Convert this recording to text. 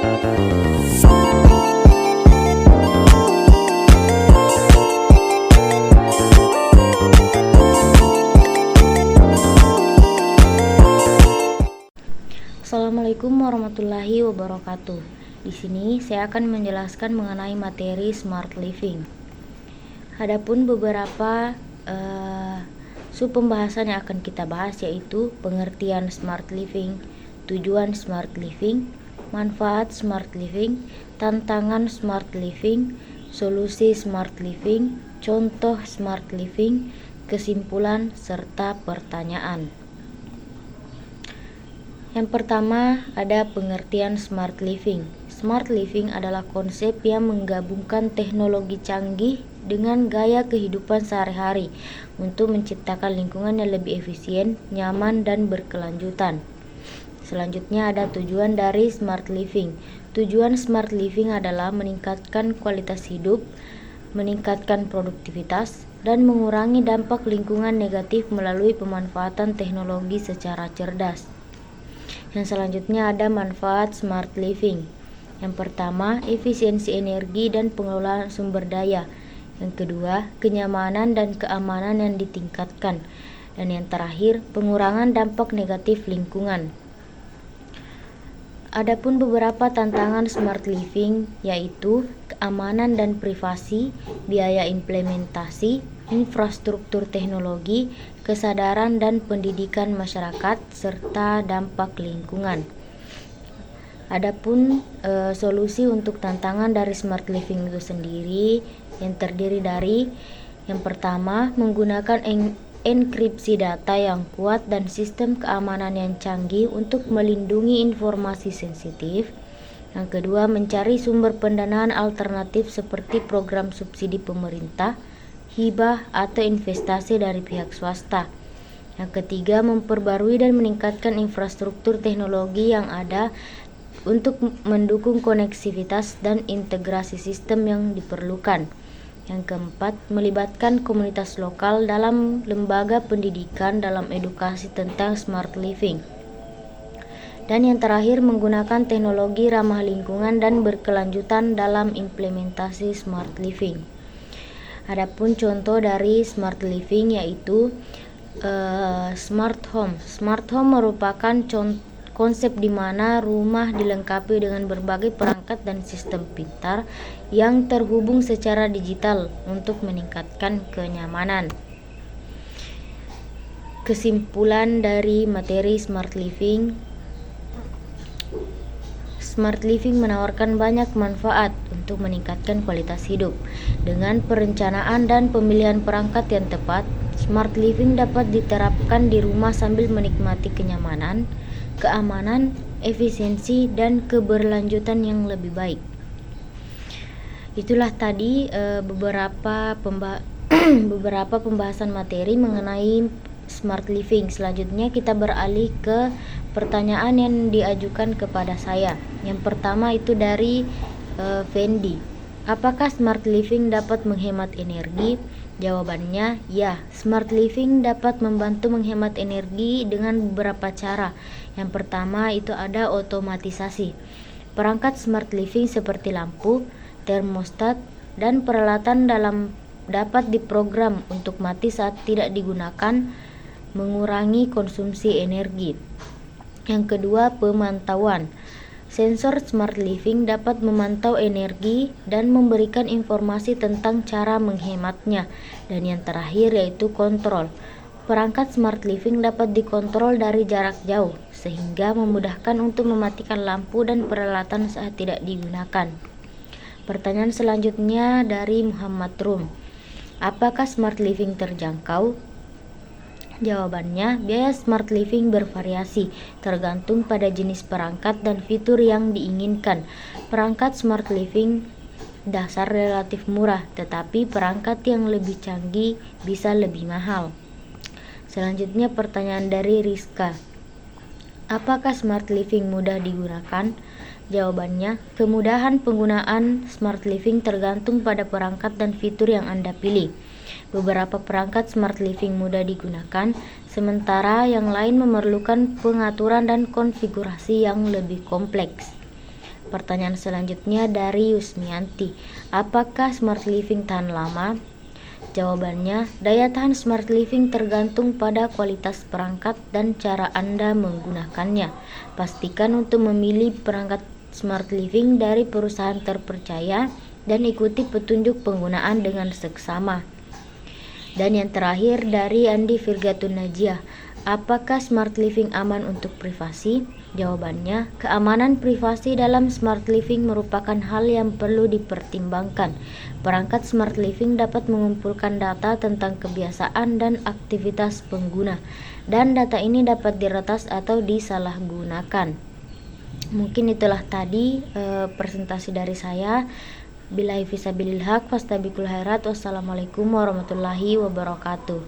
Assalamualaikum warahmatullahi wabarakatuh. Di sini saya akan menjelaskan mengenai materi smart living. Adapun beberapa sub pembahasan yang akan kita bahas yaitu pengertian smart living, tujuan smart living, manfaat smart living, tantangan smart living, solusi smart living, contoh smart living, kesimpulan serta pertanyaan. Yang pertama ada pengertian smart living. Smart living adalah konsep yang menggabungkan teknologi canggih dengan gaya kehidupan sehari-hari untuk menciptakan lingkungan yang lebih efisien, nyaman, dan berkelanjutan. Selanjutnya ada tujuan dari smart living. Tujuan smart living adalah meningkatkan kualitas hidup, meningkatkan produktivitas, dan mengurangi dampak lingkungan negatif melalui pemanfaatan teknologi secara cerdas. Yang selanjutnya ada manfaat smart living. Yang pertama, efisiensi energi dan pengelolaan sumber daya. Yang kedua, kenyamanan dan keamanan yang ditingkatkan. Dan yang terakhir, pengurangan dampak negatif lingkungan. Adapun beberapa tantangan smart living yaitu keamanan dan privasi, biaya implementasi, infrastruktur teknologi, kesadaran dan pendidikan masyarakat, serta dampak lingkungan. Adapun solusi untuk tantangan dari smart living itu sendiri yang terdiri dari yang pertama, menggunakan enkripsi data yang kuat dan sistem keamanan yang canggih untuk melindungi informasi sensitif. Yang kedua, mencari sumber pendanaan alternatif seperti program subsidi pemerintah, hibah atau investasi dari pihak swasta. Yang ketiga, memperbarui dan meningkatkan infrastruktur teknologi yang ada untuk mendukung koneksivitas dan integrasi sistem yang diperlukan. Yang keempat, melibatkan komunitas lokal dalam lembaga pendidikan dalam edukasi tentang smart living. Dan yang terakhir, menggunakan teknologi ramah lingkungan dan berkelanjutan dalam implementasi smart living. Adapun contoh dari smart living yaitu smart home. Smart home merupakan konsep di mana rumah dilengkapi dengan berbagai perangkat dan sistem pintar yang terhubung secara digital untuk meningkatkan kenyamanan. Kesimpulan dari materi smart living. Smart living menawarkan banyak manfaat untuk meningkatkan kualitas hidup. Dengan perencanaan dan pemilihan perangkat yang tepat, smart living dapat diterapkan di rumah sambil menikmati kenyamanan, keamanan, efisiensi, dan keberlanjutan yang lebih baik. Itulah tadi beberapa pembahasan materi mengenai smart living. Selanjutnya kita beralih ke pertanyaan yang diajukan kepada saya. Yang pertama itu dari Fendi. Apakah smart living dapat menghemat energi? Jawabannya ya, smart living dapat membantu menghemat energi dengan beberapa cara. Yang pertama itu ada otomatisasi. Perangkat smart living seperti lampu, termostat, dan peralatan dapat diprogram untuk mati saat tidak digunakan, mengurangi konsumsi energi. Yang kedua, pemantauan. Sensor smart living dapat memantau energi dan memberikan informasi tentang cara menghematnya. Dan yang terakhir yaitu kontrol. Perangkat smart living dapat dikontrol dari jarak jauh, sehingga memudahkan untuk mematikan lampu dan peralatan saat tidak digunakan. Pertanyaan selanjutnya dari Muhammad Rum. Apakah smart living terjangkau? Jawabannya, biaya smart living bervariasi, tergantung pada jenis perangkat dan fitur yang diinginkan. Perangkat smart living dasar relatif murah, tetapi perangkat yang lebih canggih bisa lebih mahal. Selanjutnya pertanyaan dari Rizka. Apakah smart living mudah digunakan? Jawabannya, kemudahan penggunaan smart living tergantung pada perangkat dan fitur yang Anda pilih. Beberapa perangkat smart living mudah digunakan, sementara yang lain memerlukan pengaturan dan konfigurasi yang lebih kompleks. Pertanyaan selanjutnya dari Yusmianti. Apakah smart living tahan lama? Jawabannya, daya tahan smart living tergantung pada kualitas perangkat dan cara Anda menggunakannya. Pastikan untuk memilih perangkat smart living dari perusahaan terpercaya dan ikuti petunjuk penggunaan dengan seksama. Dan yang terakhir dari Andi Firgatun Najiah, apakah smart living aman untuk privasi? Jawabannya, keamanan privasi dalam smart living merupakan hal yang perlu dipertimbangkan. Perangkat smart living dapat mengumpulkan data tentang kebiasaan dan aktivitas pengguna, dan data ini dapat diretas atau disalahgunakan. Mungkin itulah tadi presentasi dari saya. Billahi fisabilil haq, fastabiqul khairat. Wassalamualaikum warahmatullahi wabarakatuh.